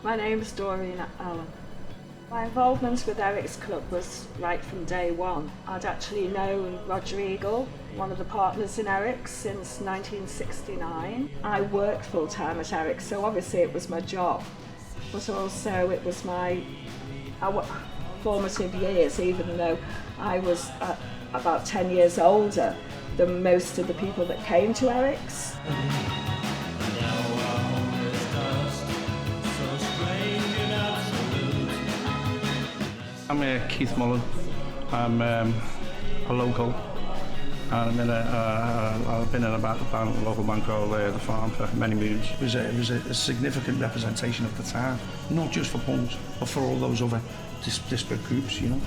My name's Doreen Allen. My involvement with Eric's Club was right from day one. I'd actually known Roger Eagle, one of the partners in Eric's, since 1969. I worked full-time at Eric's, so obviously it was my job, but also it was our formative years, even though I was about 10 years older than most of the people that came to Eric's. I'm Keith Mullen. I'm a local, and I've been in a local bank called The Farm for many moons. It was a significant representation of the time, not just for punks, but for all those other disparate groups, you know.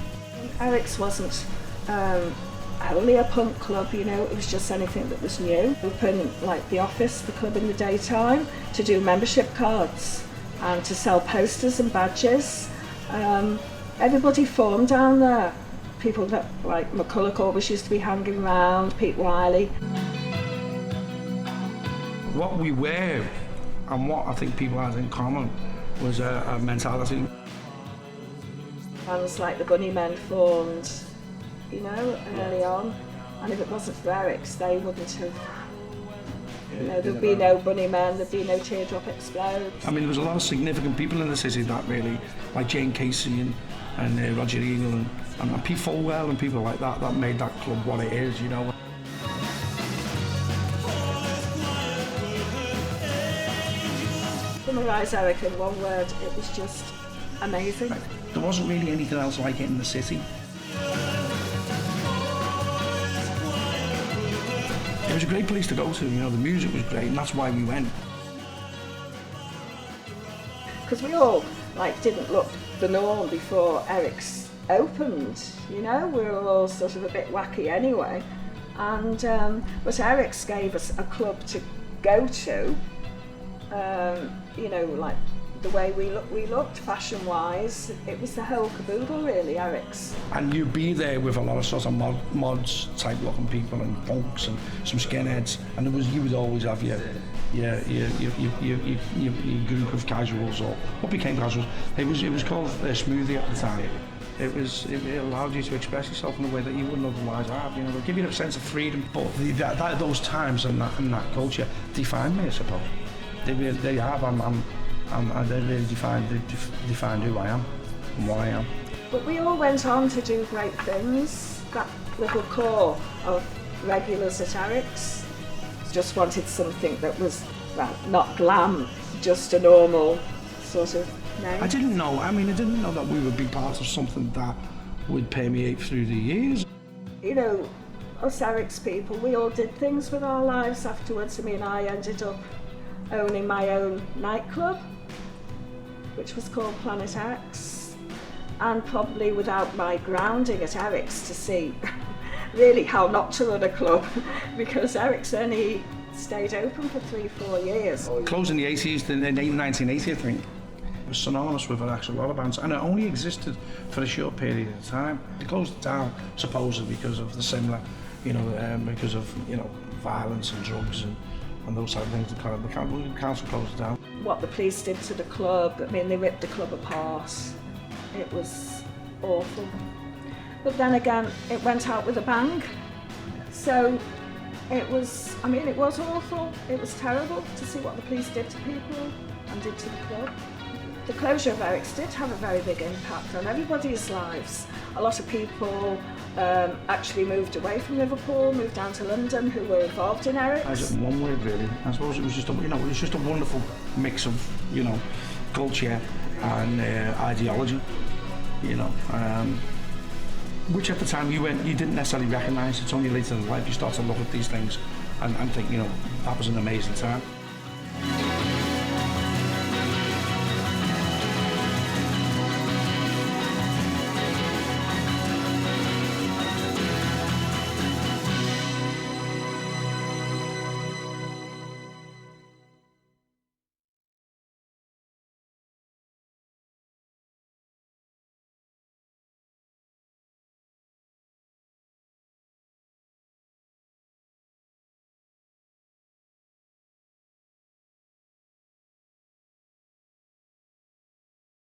Eric's wasn't only a punk club, you know, it was just anything that was new. Open like the office, the club in the daytime, to do membership cards and to sell posters and badges. Everybody formed down there. People that, like McCulloch always used to be hanging around, Pete Wiley. What we were, and what I think people had in common, was a mentality. Bands like the Bunnymen formed, you know, early on. And if it wasn't for Eric's, they wouldn't have, you know, there'd be no Bunnymen, there'd be no Teardrop Explodes. I mean, there was a lot of significant people in the city that really, like Jane Casey and Roger Eagle and Pete Folwell and people like that made that club what it is, you know. To summarise Eric in one word, it was just amazing. There wasn't really anything else like it in the city. It was a great place to go to, you know, the music was great, and that's why we went. Because we all, didn't look the norm before Eric's opened, you know, we were all sort of a bit wacky anyway. And, but Eric's gave us a club to go to, you know, the way we looked fashion-wise, it was the whole caboodle really, Eric's. And you'd be there with a lot of sort of mods type looking people and punks and some skinheads, and you would always have your group of casuals, or what became casuals. It was called smoothie at the time. It allowed you to express yourself in a way that you wouldn't otherwise have. You know, it gave you a sense of freedom. But those times and that culture defined me, I suppose. They have. And they really defined who I am and what I am. But we all went on to do great things. That little core of regulars at Eric's just wanted something that was, well, not glam, just a normal sort of name. I didn't know that we would be part of something that would permeate through the years. You know, us Eric's people, we all did things with our lives afterwards. I mean, I ended up owning my own nightclub, which was called Planet X, and probably without my grounding at Eric's to see really how not to run a club, because Eric's only stayed open for 3-4 years. Closed in the 80s, in 1980 I think. It was synonymous with actually a lot of bands, and it only existed for a short period of time. They closed it down supposedly because of the similar, you know, because of, you know, violence and drugs and those type of things. The council closed it down. What the police did to the club, I mean, they ripped the club apart. It was awful. But then again, it went out with a bang. So it was awful. It was terrible to see what the police did to people and did to the club. The closure of Eric's did have a very big impact on everybody's lives. A lot of people actually moved away from Liverpool, moved down to London, who were involved in Eric's. I said one word really. I suppose it was just a wonderful mix of, you know, culture and ideology, you know, which at the time you didn't necessarily recognise. It's only later in life you start to look at these things and think, you know, that was an amazing time.